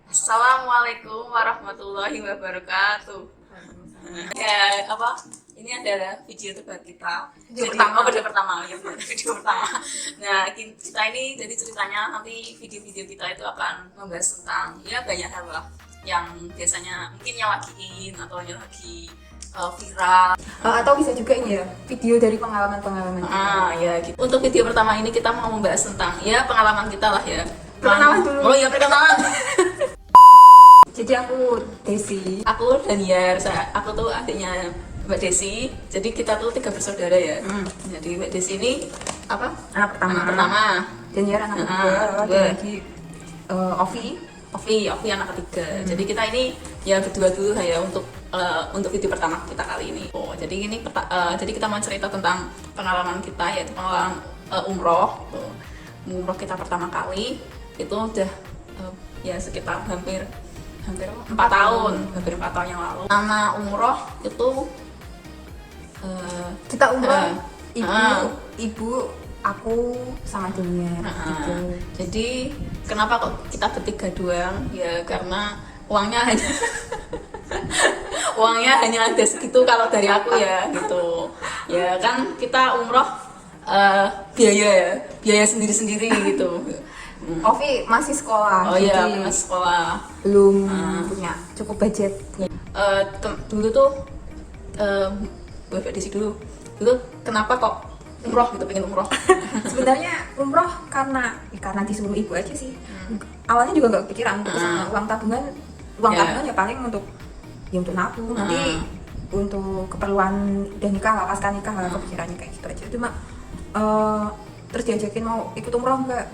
Assalamualaikum warahmatullahi wabarakatuh. Ya, apa? Ini adalah video terbaru kita. Video pertama. Video pertama, ya benar, video pertama. Nah, kita ini jadi ceritanya nanti video-video kita itu akan membahas tentang ya banyak hal lah yang biasanya mungkin yang lagi in atau yang lagi viral. Atau bisa juga ini ya, video dari pengalaman-pengalaman kita. Ya gitu. Untuk video pertama ini kita mau membahas tentang ya pengalaman kita lah ya. Perkenalan dulu. Oh iya, perkenalan. Jadi aku Desi. Aku Daniar, aku tuh adiknya Mbak Desi. Jadi kita tuh 3 bersaudara ya. Jadi Mbak Desi ini apa? Anak pertama. Anak pertama. Daniar anak kedua. kedua. Dan lagi Ovi anak ketiga. Jadi kita ini ya berdua dulu ya untuk video pertama kita kali ini. Jadi jadi kita mau cerita tentang pengalaman kita, yaitu pengalaman umroh. Umroh kita pertama kali itu udah ya sekitar hampir 4 tahun yang lalu. Nama umroh itu kita umroh ibu aku sama Daniar gitu. Jadi kenapa kok kita bertiga doang? Ya karena uangnya hanya ada segitu kalau dari aku ya gitu. Ya kan kita umroh biaya sendiri gitu. Ovi masih sekolah. Oh iya, jadi masih sekolah. belum punya cukup budget. Dulu tuh Mbak Desi dulu kenapa kok umroh gitu, pengen umroh? Sebenarnya umroh karena disuruh ibu aja sih. Awalnya juga nggak kepikiran untuk kesana. Uang tabungan ya paling untuk nabung. Nanti untuk keperluan udah nikah lah, pasca nikah lah, kepikirannya kayak gitu aja. Cuma terus diajakin mau ikut umroh enggak?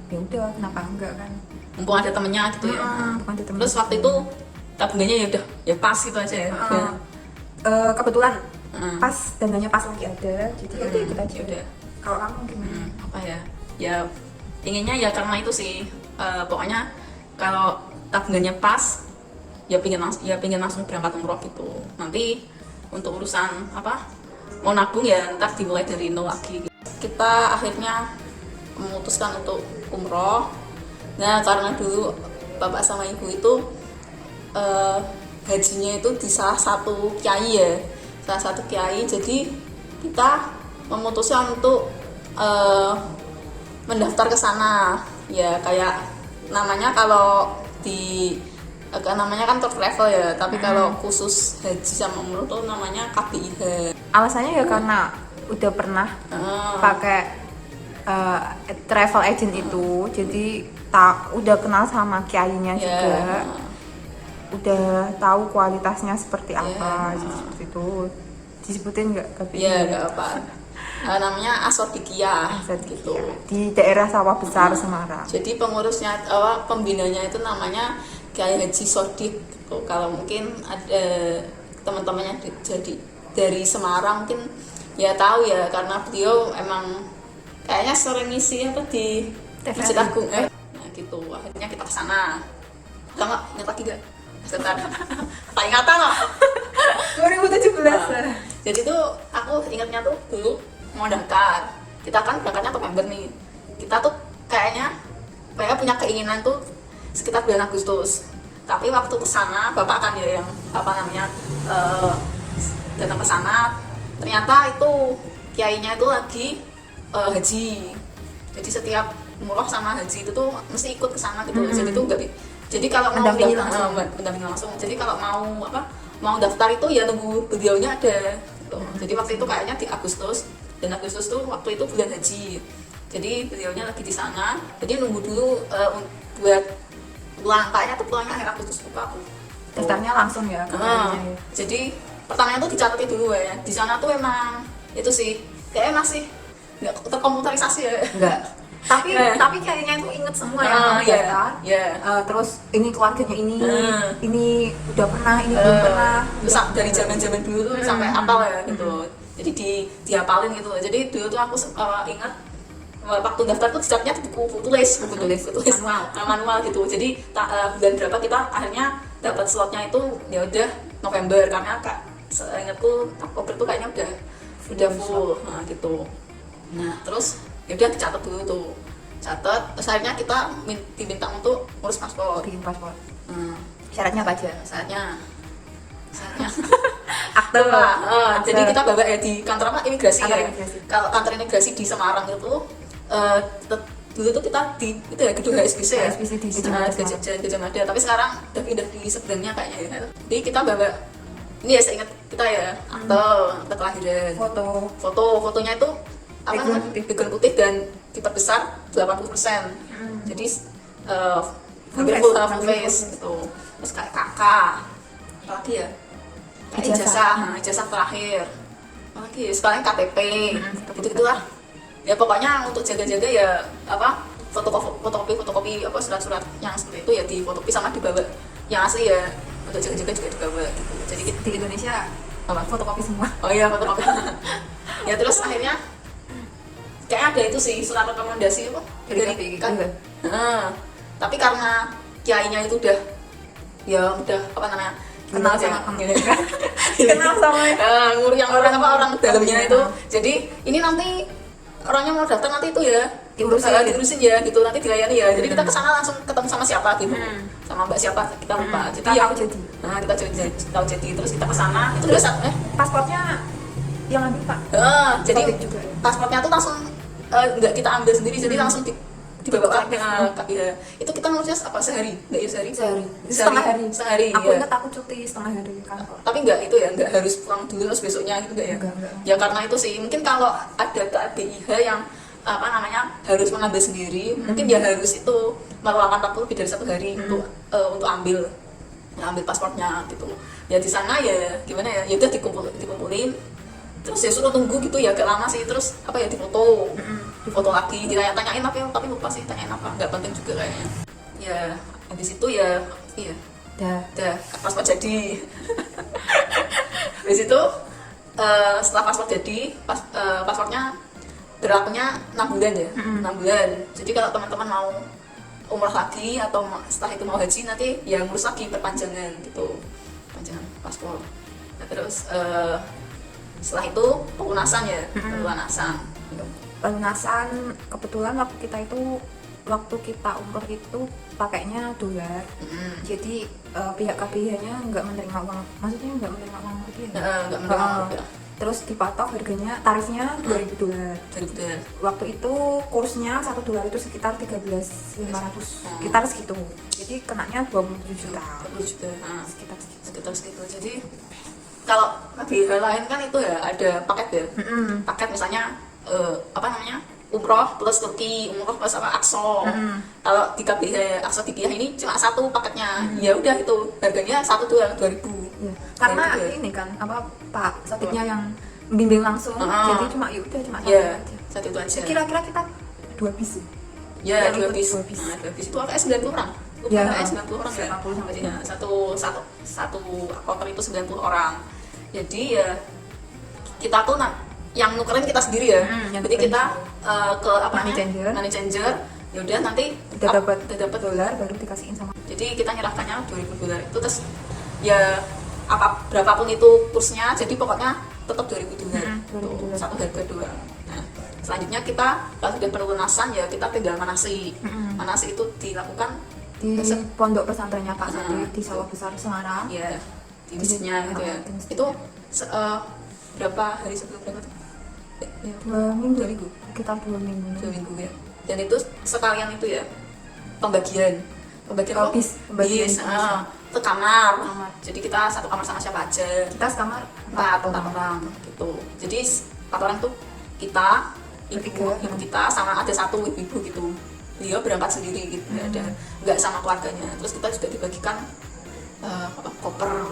Ya udah, kenapa enggak kan? Mumpung ada temennya gitu ya. Terus waktu itu tabungannya ya udah ya pas gitu aja ya. Kebetulan pas dananya pas lagi ada, jadi udah ikut aja. Udah. Kalau kamu gimana? Apa ya? Ya inginnya ya karena itu sih. Pokoknya kalau tabungannya pas ya pengen langsung berangkat umroh gitu. Nanti untuk urusan apa? Mau nabung ya ntar dimulai dari nol lagi. Kita akhirnya memutuskan untuk umroh. Nah karena dulu bapak sama ibu itu hajinya itu di salah satu kiai, jadi kita memutuskan untuk mendaftar ke sana. Ya kayak namanya kalau namanya kan travel ya, tapi kalau khusus haji sama umroh tuh namanya KBIH. Alasannya ya karena udah pernah pakai travel agent itu, jadi udah kenal sama kiainya juga, udah tahu kualitasnya seperti apa, jadi seperti itu. Disebutin nggak? Iya, nggak apa. Namanya Asodikia gitu. Di daerah Sawah Besar Semarang. Jadi pengurusnya pembinanya itu namanya Kiai Haji Sodik gitu. Kalau mungkin ada teman-temannya jadi dari Semarang mungkin ya tahu ya, karena beliau emang kayaknya sering ngisi apa di Masjid Agung. Nah gitu, akhirnya kita kesana. Kita nggak ingat lagi gak? Sebentar, tak ingatan loh. 2017. Jadi tuh aku ingatnya tuh dulu mau daftar. Kita kan berangkatnya November nih. Kita tuh kayaknya punya keinginan tuh sekitar bulan Agustus. Tapi waktu kesana bapak kan ya yang datang ke sana, ternyata itu kiainya itu lagi haji. Jadi setiap umroh sama haji itu tuh mesti ikut ke sana gitu. Jadi tuh jadi kalau mau mendampingi langsung. Jadi kalau mau daftar itu ya nunggu beliaunya ada gitu. Jadi waktu itu kayaknya di Agustus tuh waktu itu bulan haji. Jadi beliaunya lagi di sana. Jadi nunggu dulu buat pulangnya akhir Agustus lupa aku. Daftarnya langsung ya. Jadi pertanyaan tuh dicatat dulu ya. Di sana tuh emang itu sih kayaknya masih nggak terkomputerisasi ya. Enggak. Tapi kayaknya itu inget semua yang daftar. Terus ini keluarganya ini udah pernah, ini belum pernah. Dari zaman dulu tuh sampai apal ya gitu. Jadi dihafalin gitu. Jadi dulu tuh aku ingat waktu daftar tuh siapnya buku tulis manual gitu. Jadi bulan berapa kita akhirnya dapat slotnya itu ya udah November, karena seingatku Oktober tuh kayaknya udah full gitu. Nah terus ya udah dicatat dulu tuh. catat. Terus akhirnya kita diminta untuk ngurus paspor. bikin paspor. Hmm. Syaratnya apa aja? Saatnya Akte. Akte. jadi kita bawa ya di kantor apa imigrasi Kantor ya. imigrasi. Kalau kantor imigrasi di Semarang itu dulu tuh kita di itu ya gedung HSBC ya. HSBC di Itu Semarang. Gajah Mada, tapi sekarang udah pindah di seberangnya kayaknya ya. Jadi kita bawa ini ya, seingat kita ya, akte kelahiran, fotonya itu apa Background namanya, putih. background putih dan diperbesar 80%. Jadi hampir Full full face. full face gitu. Terus kayak kakak apalagi ya, kayak ijazah terakhir, apalagi ya, sekalian KTP gitu gitulah ya. Pokoknya untuk jaga-jaga ya apa, fotokopi apa surat-surat yang seperti itu ya difotokopi sama dibawa yang asli ya, untuk jaga-jaga juga dibawa gitu. Jadi Di Indonesia apa, fotokopi semua. oh iya fotokopi. Ya terus akhirnya kayak ada itu sih surat rekomendasi apa Dari KPI gitu ya? Tapi karena kiainya itu udah apa namanya, Kenal gimana sama ya? kamu. Gini. Kenal sama Yang orang dalamnya iya. itu. Jadi ini nanti orangnya mau daftar nanti itu ya diurusin ya gitu, nanti dilayani ya. Jadi kita kesana langsung ketemu sama siapa gitu, sama mbak siapa kita lupa. Jadi Kita yang tahu jadi. kita tahu jadi terus kita kesana itu udah Paspornya yang ambil Pak. jadi Covid juga. paspornya tuh langsung nggak kita ambil sendiri, jadi langsung dibawa ke KPI. Itu kita ngurusnya apa, sehari? Nggak ya sehari? Setengah hari Aku ya. ingat aku cuti setengah hari kantor. Tapi nggak itu ya, nggak harus pulang dulu terus besoknya gitu nggak ya? Enggak. Ya karena itu sih, mungkin kalau ada KBIH yang apa namanya harus mengambil sendiri, mungkin ya harus itu meluangkan waktu lebih dari 1 hari untuk ambil paspornya gitu. Ya di sana ya gimana ya, ya udah dikumpulin, terus ya suruh tunggu gitu ya, agak lama sih. Terus apa ya, difoto lagi, ditanya-tanyain tapi lupa sih tanyain apa, nggak penting juga kayaknya. Ya habis itu ya iya udah paspor jadi. Habis itu setelah paspor jadi, paspornya berlakunya 6 bulan ya, 6 bulan. Jadi kalau teman-teman mau umroh lagi atau setelah itu mau haji, nanti ya ngurus lagi perpanjangan gitu, perpanjangan paspor. Nah, terus setelah itu pelunasan ya, Pelunasan kebetulan waktu kita umroh itu pakainya dolar. Jadi pihak KBIH-nya nggak menerima uang, maksudnya nggak menerima uang rupiah. nggak menerima. Terus dipatok harganya, tarifnya $2.000. Waktu itu kursnya $1 itu sekitar 13.500, sekitar segitu. Jadi kenanya 27 juta. Sekitar segitu. Jadi kalau KBIH lain kan itu ya ada paket ya. Paket misalnya apa namanya, umroh plus Turki, umroh plus apa Aqsa. Kalau di KBIH Aqsa Dikiah ini cuma satu paketnya. Ya udah itu harganya 2.000. Ya. Karena ini kan apa Pak Sotiknya yang bimbing langsung, jadi cuma satu aja. Satu itu aja. Kira-kira kita 2 bis Ya, yang 2 bis. ikut 2 bis. 2 bis itu kayak 90 orang. Ya, Kayak 90 orang ya. 90 sampai Ya, satu kloter itu 90 orang. Jadi ya kita tuh yang nukerin kita sendiri ya. Jadi kita ke apa money changer. Ya udah nanti udah dapat dolar baru dikasihin sama. Jadi kita nyerahkannya $2.000 itu, terus ya berapapun itu kursnya, jadi pokoknya tetap $2.000 satu harga doang. Nah selanjutnya kita kalau sudah pelunasan ya kita tinggal manasi. Manasi itu dilakukan di pondok pesantrennya Pak Sotik di Sawah Besar Semarang. Ya di masjidnya gitu ya. Itu berapa hari sebelum berangkat? 2 minggu. Sekitar 2 minggu. 2 minggu ya. Dan itu sekalian itu ya pembagian bis ke kamar. Jadi kita satu kamar sama siapa aja? Kita sekamar 4 orang gitu. Jadi 4 orang tuh kita, ibu kita sama ada satu ibu gitu. Dia berangkat sendiri gitu, nggak sama keluarganya. Terus kita juga dibagikan koper,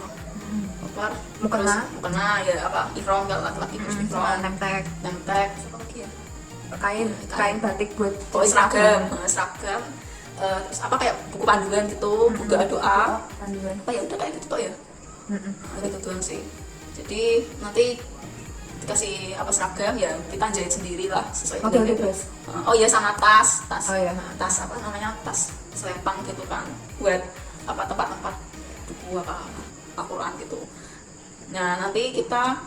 mukena ya apa, ihram kalau laki-laki ihram, nemtek apa lagi ya, kain batik buat seragam. Terus apa kayak buku panduan gitu, buku doa panduan. apa ya udah kayak gitu toh ya. Gitu doang sih. Jadi nanti dikasih apa seragam ya kita jahit sendiri lah sesuai model gitu. Oh iya, sama tas apa namanya, tas selempang gitu kan, buat apa tempat-tempat buku apa Al-Quran gitu. Nah nanti kita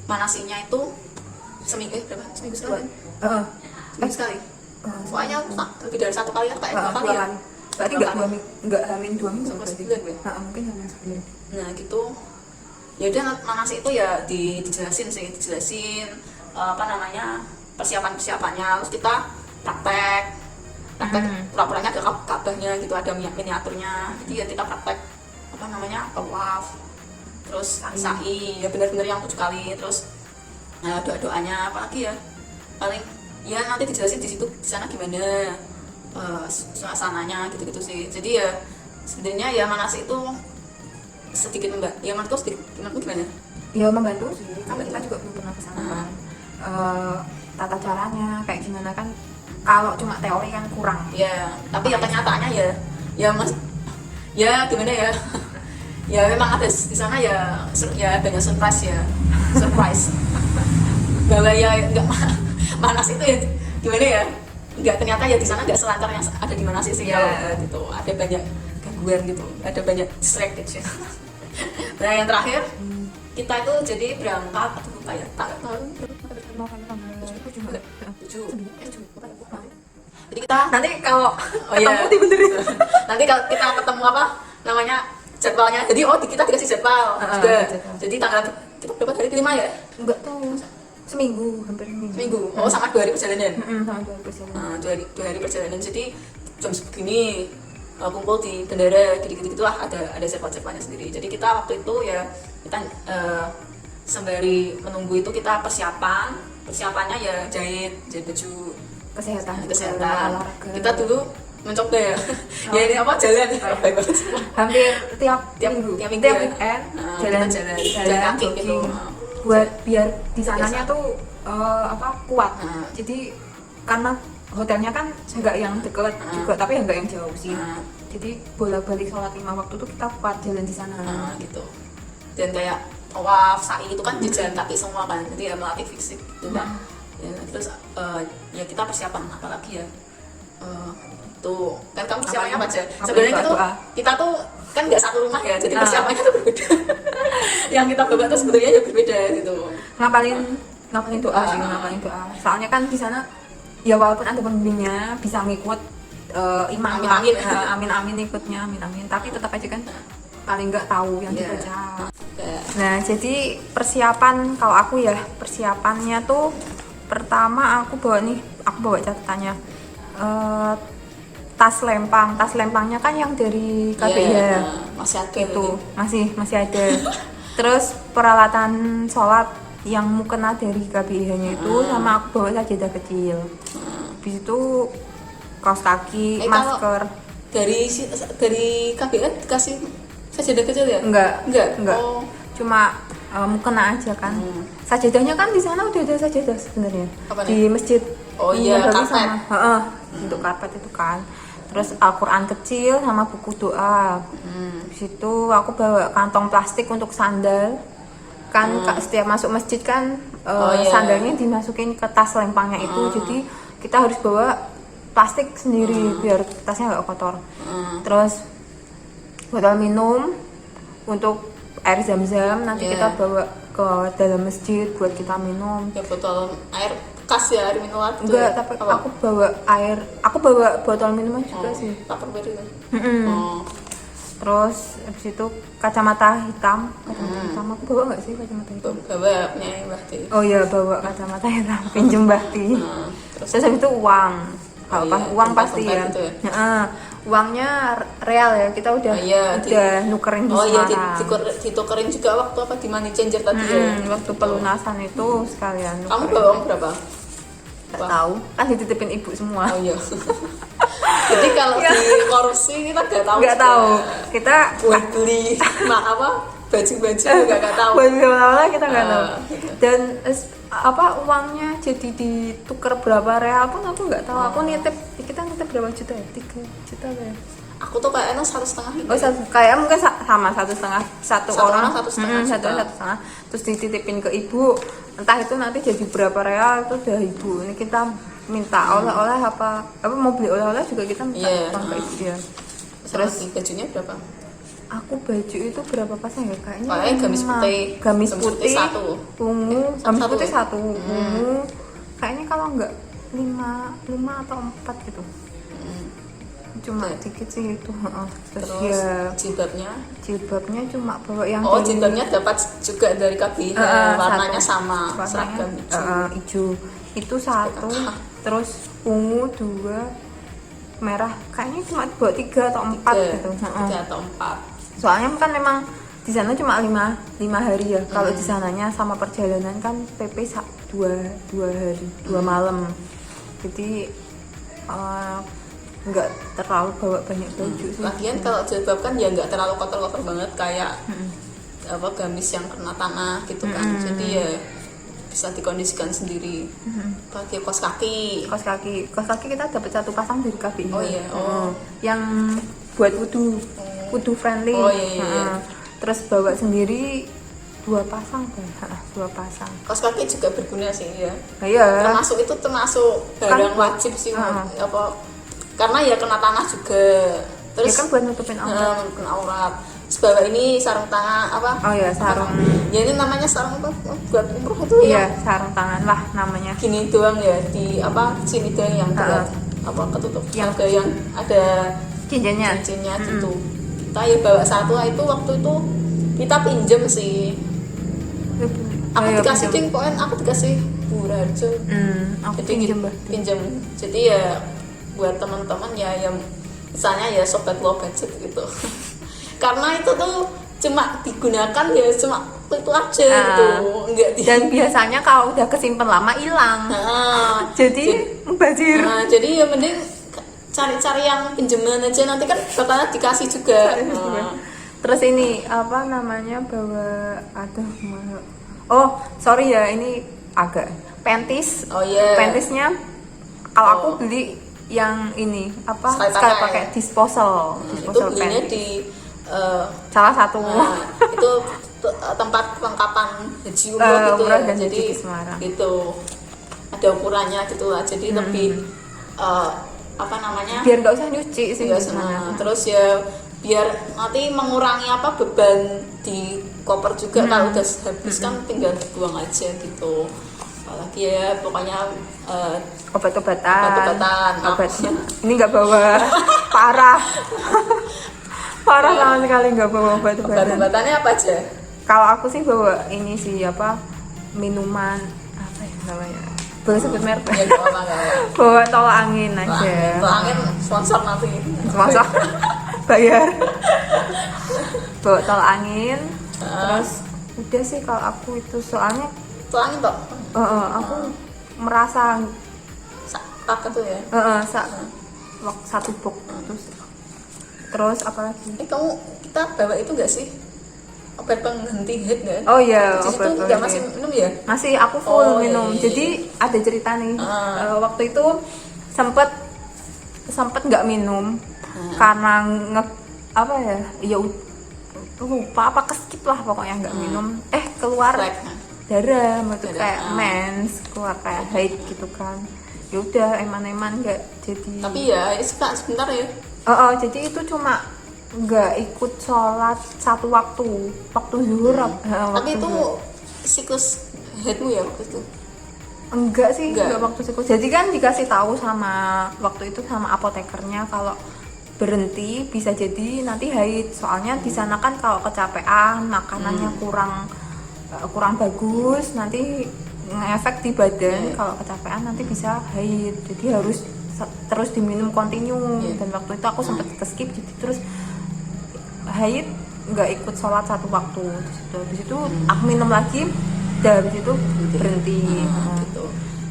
manasinya itu seminggu sekali. Soalnya lebih dari 1 kali apa ya? 2 kali ya? Berarti nggak hamin 2 minggu Sampai berarti. sebulan, ya? Mungkin hamin sebulan. Nah gitu. Ya udah manasik itu ya dijelasin apa namanya persiapannya, terus kita praktek pura-puranya ada Ka'bahnya gitu, ada miniaturnya, jadi ya kita praktek apa namanya tawaf, terus sa'i ya benar-benar yang 7 kali, terus doanya apalagi ya paling ya nanti dijelasin di sana gimana suasananya gitu-gitu sih. Jadi ya sebenarnya ya manasik itu sedikit mbak, ya menurutku gimana? Ya membantu sih, kan kita juga belum pernah kesana kan. Tata caranya kayak gimana kan, kalau cuma teori kan kurang. Ya tapi ya kenyataannya ya mas ya gimana ya ya memang ada di sana ya banyak surprise bahwa ya nggak Manas itu ya gimana ya, nggak ternyata ya di sana nggak selancar yang ada di Manas sih ya gitu, ada banyak gangguan gitu, ada banyak distracted sih. Nah yang terakhir kita itu jadi berangkat atau lupa ya, tak tahu. Jadi kita Nanti kalau iya. ketemu dibenerin. Nanti kalau kita ketemu apa namanya jadwalnya, jadi kita dikasih jadwal juga. jadwal. Jadi tanggal kita berapa hari, 5 ya? Enggak tahu, seminggu, hampir Seminggu. Oh sama 2 hari perjalanan. sama 2 perjalanan. 2 hari perjalanan. Jadi jam segini kumpul di bandara, gitu-gitu lah, ada jadwalnya sendiri. Jadi kita waktu itu ya kita sembari menunggu itu kita persiapannya ya jahit baju Kesehatan. olahraga. Kita dulu mencoba ya. Ya ini apa jalan. Baik banget. Hampir tiap minggu weekend ya. jalan kaki gitu. Buat biar di sananya tuh kuat. Jadi karena hotelnya kan nggak yang dekat juga, tapi nggak yang jauh sih. Jadi bolak-balik sholat 5 waktu tuh kita kuat jalan di sana. Gitu. Dan kayak tawaf, sa'i itu kan jalan kaki semua kan, jadi ya melatih fisik gitu kan. Ya, terus ya kita persiapan apalagi ya tuh kan kamu persiapannya apa aja sebenarnya kita tuh kan nggak satu rumah ya, jadi persiapannya tuh berbeda. Yang kita bawa tuh sebetulnya ya berbeda gitu. ngapalin doa sih, ngapalin doa. Soalnya kan di sana ya walaupun ada pembimbingnya bisa ngikut imam amin ikutnya amin, tapi tetap aja kan paling nggak tahu yang dibaca. Nah jadi persiapan kalau aku ya, persiapannya tuh pertama aku bawa catatannya tas lempangnya kan yang dari KBH masih ada itu masih ada. Terus peralatan sholat yang mukena dari KBH-nya itu sama aku bawa sajadah kecil. Habis itu kaos kaki, masker. Dari KBH dikasih sajadah kecil ya? Enggak. Oh. Cuma mukena aja kan. Sajadahnya kan di sana udah ada sajadah sebenarnya. Di masjid. Oh iya, karpet. Untuk karpet itu kan. Terus Al-Quran kecil sama buku doa. Habis itu aku bawa kantong plastik untuk sandal. Kan setiap masuk masjid kan sandalnya dimasukin ke tas lempangnya itu. Jadi kita harus bawa plastik sendiri biar tasnya nggak kotor. Terus botol minum untuk air zam-zam nanti kita bawa ke dalam masjid buat kita minum. Ya botol air bekas ya, air mineral gitu. Enggak, tapi aku bawa botol minuman juga sih. Tupperware itu. Terus habis itu kacamata hitam aku bawa nggak sih kacamata hitam? Bawa punya Mbak Ti. Oh iya, bawa kacamata hitam pinjem Mbak Ti. Terus habis itu uang. Uang pasti ya. Gitu ya. Uangnya real ya, kita udah nukerin di Semarang. Oh iya, ditukerin juga waktu apa di money changer tadi ya. Waktu pelunasan itu sekalian. Kamu bawa uang berapa? Gak tahu, kan dititipin ibu semua. Oh iya. Jadi kalau di korupsi kita nggak tahu. Kita buat beli baju-baju nggak tahu. Buat beli apa kita nggak tahu. Dan uangnya jadi ditukar berapa real pun aku nggak tahu. Aku kita nitip berapa juta ya? 3 juta ya? Aku tuh kayaknya 1,5 gitu. Kayak mungkin sama 1,5 satu orang 1,5 terus dititipin ke ibu, entah itu nanti jadi berapa real itu udah ibu. Ini kita minta oleh-oleh apa mau beli oleh-oleh juga kita minta uang ke ibu ya. Terus bajunya berapa? Aku baju itu berapa pasang ya, kayaknya gamis putih 1 ungu, gamis putih 1 ungu. Kayaknya kalau enggak lima atau 4 gitu. Cuma dikit sih itu. Terus Terus ya jilbabnya cuma bawa yang jilbabnya dapat juga dari KBH, warnanya sama, warnanya seragam hijau. Itu 1, terus ungu 2, merah kayaknya cuma bawa 3 atau 4 gitu. 3 atau 4. Soalnya kan memang di sana cuma 5 hari ya. Kalau di sananya sama perjalanan kan PP 2 hari 2 malam. Jadi nggak terlalu bawa banyak baju sih. Lagian kalau jilbab kan ya nggak terlalu kotor-kotor banget kayak gamis yang kena tanah gitu kan. Jadi ya bisa dikondisikan sendiri. Pakai kaos kaki kita dapat 1 pasang dari KBI. Oh iya. Yang buat wudu friendly. Oh iya. Terus bawa sendiri 2 pasang kan? 2 pasang. Kaos kaki juga berguna sih ya. Iya. Termasuk barang wajib sih karena ya kena tanah juga. Terus ya kan buat nutupin aurat. Nutupin aurat. Terus bawa ini sarung tangan apa? Oh iya, sarung. Ya ini namanya sarung apa? Buat umroh itu ya. Iya, sarung tangan lah namanya. Gini doang ya di sini doang yang ketutup. Yang ada cincinnya gitu. Kita ya bawa 1 itu waktu itu kita pinjem sih. Aku dikasih aku dikasih Bu Rajo. Aku jadi pinjem. Jadi ya buat teman-teman ya yang misalnya ya sobat low budget gitu. Karena itu tuh cuma digunakan ya cuma itu aja gitu. Dan biasanya kalau udah kesimpan lama hilang. Jadi mubazir. Jadi ya mending cari-cari yang pinjaman aja, nanti kan bakalan dikasih juga. Terus ini apa namanya bawa sorry ya, ini agak panties. Oh iya. Pantiesnya kalau aku beli yang ini sekali pakai disposal itu belinya panties. Di salah satu itu tempat lengkapan haji umroh gitu ya. Jadi itu ada ukurannya gitu lah. Jadi lebih biar nggak usah nyuci sih. Terus ya biar nanti mengurangi beban di koper juga. Kalau udah habis kan tinggal dibuang aja gitu. Apalagi ya pokoknya obat-obatan. Ini nggak bawa parah sama sekali, nggak bawa obat-obatannya apa aja? Kalau aku sih bawa ini sih minuman apa ya namanya, boleh sebut merek? Ya, gak apa. Bawa tolak angin aja. Tolak angin sponsor nanti. Sponsor bayar. Bawa tolak angin. Terus udah sih kalau aku itu, soalnya tolak angin toh. Aku merasa paket tuh ya. Satu box terus apa lagi? Kita bawa itu nggak sih? Obat penghenti head nggak? Oh iya, obat itu nggak masih minum ya? Masih, aku full minum. Iya. Jadi ada cerita nih. Waktu itu sempet nggak minum karena ya lupa keskip lah pokoknya, nggak minum. Keluar darah, itu kayak mens, keluar kayak haid gitu kan. Ya udah eman-eman nggak jadi. Tapi ya ini sebentar ya. Jadi itu cuma nggak ikut sholat 1 waktu zuhur. Tapi itu siklus haidmu ya waktu itu? Enggak sih, enggak waktu siklus. Jadi kan dikasih tahu waktu itu sama apotekernya kalau berhenti bisa jadi nanti haid. Soalnya di sana kan kalau kecapean, makanannya kurang bagus, nanti ngefek di badan. Kalau kecapean nanti bisa haid. Jadi harus terus diminum kontinu. Dan waktu itu aku sempat skip, jadi terus haid nggak ikut sholat 1 waktu. Terus habis itu aku minum lagi, dan habis itu berhenti. Gitu.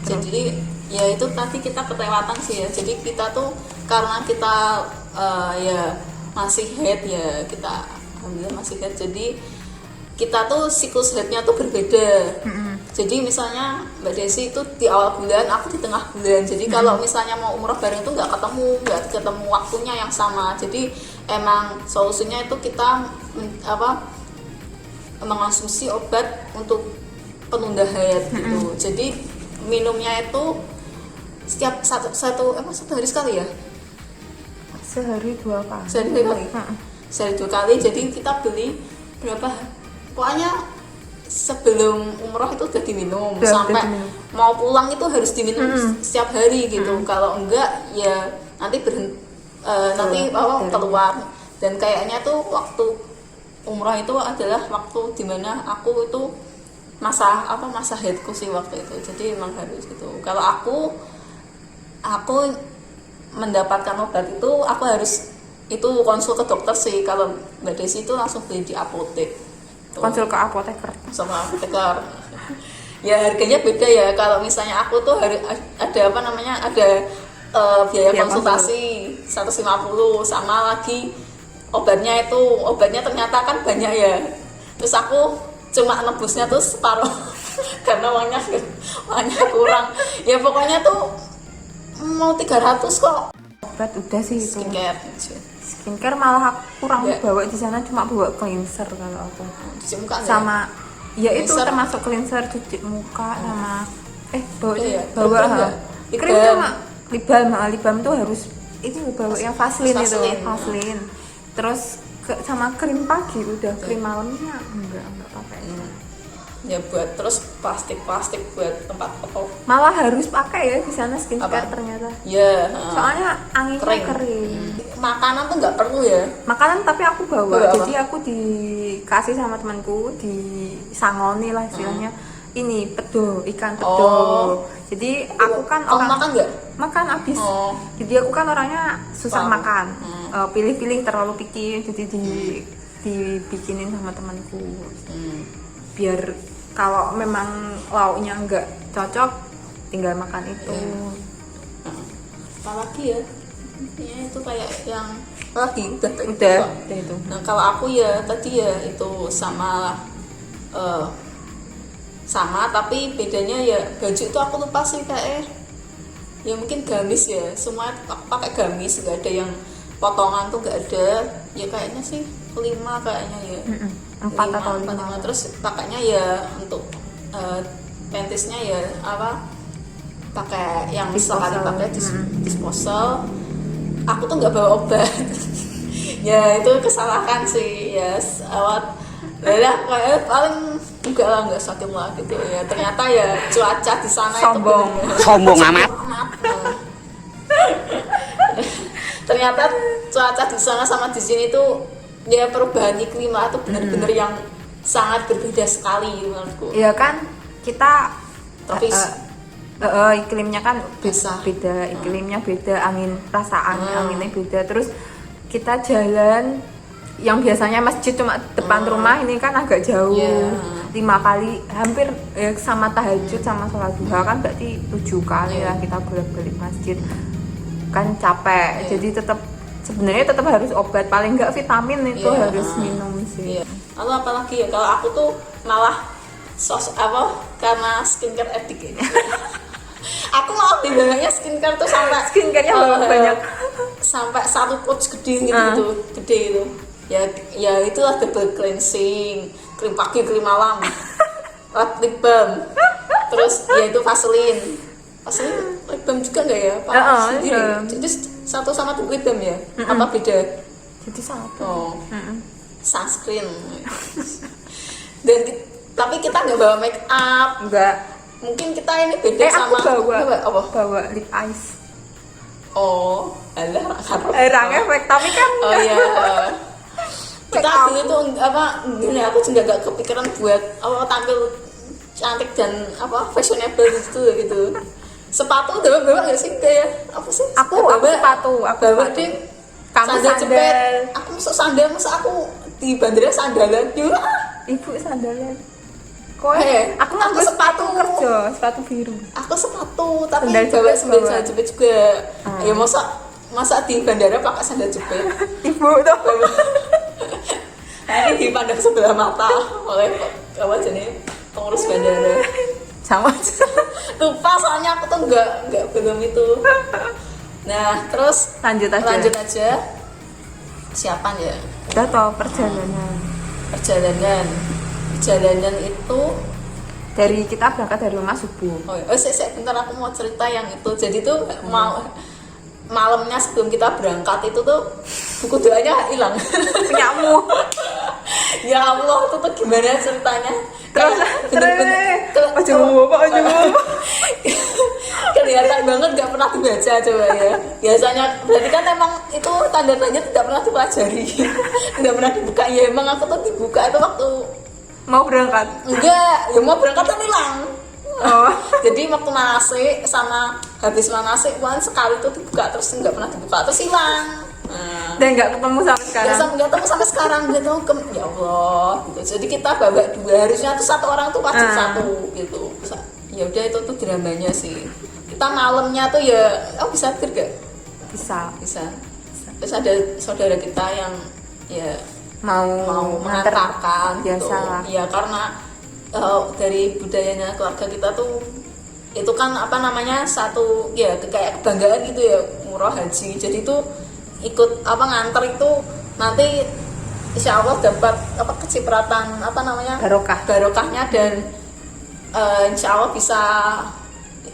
Jadi ya itu tadi kita kelewatan sih ya. Jadi kita tuh karena kita ya masih haid ya, kita alhamdulillah masih haid. Jadi kita tuh siklus haidnya tuh berbeda. Jadi misalnya Mbak Desi itu di awal bulan, aku di tengah bulan. Jadi kalau misalnya mau umroh bareng itu nggak ketemu waktunya yang sama. Jadi emang solusinya itu kita mengonsumsi obat untuk penunda haid gitu. Jadi minumnya itu setiap satu hari sekali ya? Sehari 2 kali. Sehari 2 kali. Jadi kita beli berapa? Pokoknya sebelum umroh itu udah diminum Udah sampai diminum. mau pulang itu harus diminum setiap hari gitu. Kalau enggak ya nanti nanti keluar. Dan kayaknya tuh waktu umroh itu adalah waktu dimana aku itu masa haidku sih waktu itu. Jadi emang harus gitu. Kalau aku mendapatkan obat itu aku harus itu konsul ke dokter sih. Kalau Mbak Desi itu langsung beli di apotek. Tuh. Konsul ke apoteker. Sama apoteker. Ya harganya beda ya. Kalau misalnya aku tuh ada biaya konsultasi 150 sama lagi obatnya ternyata kan banyak ya. Terus aku cuma nebusnya tuh separuh karena uangnya kurang. Ya pokoknya tuh mau 300 kok. Obat udah sih itu. Skincare malah aku kurang bawa di sana, cuma bawa cleanser kalau aku. Cuci muka sama ya itu cleanser. termasuk cleanser, cuci muka sama bawa krim cuma lip balm tuh harus itu bawa yang Vaseline itu. Vaseline. Terus sama krim pagi udah, krim malamnya enggak pakai. Ya buat terus plastik buat tempat malah harus pakai ya di sana skincare ternyata. Ya. Soalnya anginnya kering. Makanan tuh nggak perlu ya. Makanan tapi aku bawa. Jadi aku dikasih sama temanku di sangoni lah istilahnya. Ini ikan pedo. Jadi aku kan orang makan nggak? Makan habis. Jadi aku kan orangnya susah makan. Pilih-pilih terlalu picky, jadi dibikinin sama temanku. Biar kalau memang lauknya nggak cocok tinggal makan itu. Apalagi ya itu kayak yang lagi udah itu. Nah kalau aku ya tadi ya itu sama tapi bedanya ya baju itu aku lupa sih kayak ya mungkin gamis ya, semua aku pakai gamis, nggak ada yang potongan tuh nggak ada ya, kayaknya sih 5 kayaknya ya. 4 atau 5. Terus pakainya ya untuk pantisnya ya pakai yang sekali pakai disposal. Aku tuh nggak bawa obat. Ya itu kesalahan sih ya. Kayak paling nggak sakit lah gitu ya. Ternyata ya cuaca di sana sombong amat. Ternyata cuaca di sana sama di sini tuh ya perubahan iklim itu benar-benar yang sangat berbeda sekali menurutku. Iya kan kita tropis. Iklimnya kan beda, iklimnya beda, anginnya beda. Terus kita jalan yang biasanya masjid cuma depan rumah, ini kan agak jauh. 5 kali hampir sama tahajud sama sholat duha kan berarti 7 kali lah kita bolak-balik masjid. Kan capek. Jadi sebenarnya tetap harus obat, paling enggak vitamin itu harus minum sih. Lalu apalagi ya kalau aku tuh malah karena skincare edik ini. Aku malah bibawanya skincare tuh sampai skincarenya banyak. Sampai 1 pouch gede gitu. Ya itulah double cleansing, krim pagi, krim malam, lip balm. Terus ya itu Vaseline lip balm juga enggak ya? Sendiri. Jadi satu sama lip balm ya? Apa beda? Jadi satu. Sunscreen. Tapi kita nggak bawa make up. Enggak. Mungkin kita ini beda sama. Aku bawa lip ice. Oh, alah Rang efek tapi kan. Oh iya. Kita dulu tuh aku juga nggak kepikiran buat tampil cantik dan fashionable gitu. Sepatu udah bawa nggak sih kayak apa sih? Aku sepatu. Bawa deh. Sandal jepit. Aku masuk sandal, aku di bandara sandalan. Ibu sandalan. Aku ngambil sepatu kerja, sepatu biru. Aku sepatu tapi bawa sandal jepit juga. Ya masa di bandara pakai sandal jepit. Ibu tuh. Ini dipandang sebelah mata oleh pengurus bandara. Sama. Lupa soalnya aku tuh nggak belum itu. Nah terus lanjut aja. Siapa ya? Udah tau perjalanan itu dari kita berangkat dari rumah subuh. Bentar aku mau cerita yang itu. Jadi tuh malamnya sebelum kita berangkat itu tuh buku doanya hilang. Punyamu. Ya Allah, itu tuh gimana ceritanya? bener-bener aja ngomong apa aja ngomong. kelihatan banget nggak pernah dibaca coba ya. Biasanya berarti kan emang itu tanda-tandanya tidak pernah dipelajari. Tidak pernah dibuka. Ya emang aku tuh dibuka itu waktu Mau berangkat. enggak, ya mau berangkat kan hilang. Oh. Jadi waktu manasik sama habis manasik one sekali tuh dibuka terus nggak pernah dibuka terus hilang. Nah, Dan nggak ketemu sampai sekarang. nggak tahu sampai sekarang gitu ya Allah gitu. Jadi kita babak dua harusnya tuh satu orang tuh wajib satu gitu. Ya udah itu tuh dramanya sih. Kita malamnya tuh ya bisa tidur gak? Bisa. Terus ada saudara kita yang ya Mau mengantarkan gitu. biasa. Ya karena dari budayanya keluarga kita tuh itu kan apa namanya satu ya kayak kebanggaan gitu ya umroh haji. Jadi tuh ikut apa nganter itu nanti insya Allah dapat apa kecipratan apa namanya barokahnya dan insya Allah bisa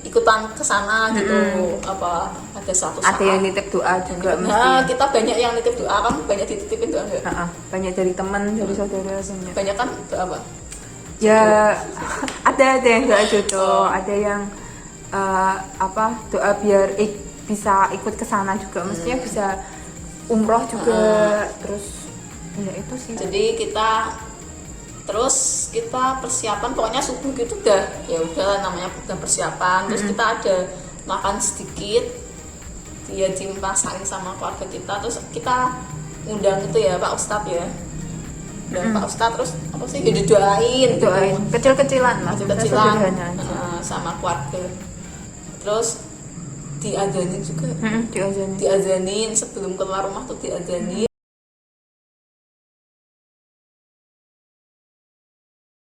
ikutan ke sana gitu apa ada suatu saat Ada yang nitip doa juga nah mesti. kita banyak yang nitip doa kan banyak dititipin doa enggak Banyak dari teman, dari saudara banyak. banyak kan doa apa Ya ada yang doa jodoh, ada yang doa biar bisa ikut ke sana juga, mestinya bisa umroh juga, terus ya itu sih. jadi kita persiapan pokoknya subuh gitu udah ya udah namanya udah persiapan terus kita ada makan sedikit dia dimasakin sama keluarga kita terus kita undang itu ya Pak Ustadz ya dan Pak Ustadz terus apa sih didoain Kecil-kecilan lah, kecil-kecilan sederhana aja. sama keluarga terus diazanin juga Diazanin. diazanin sebelum keluar rumah tuh diazanin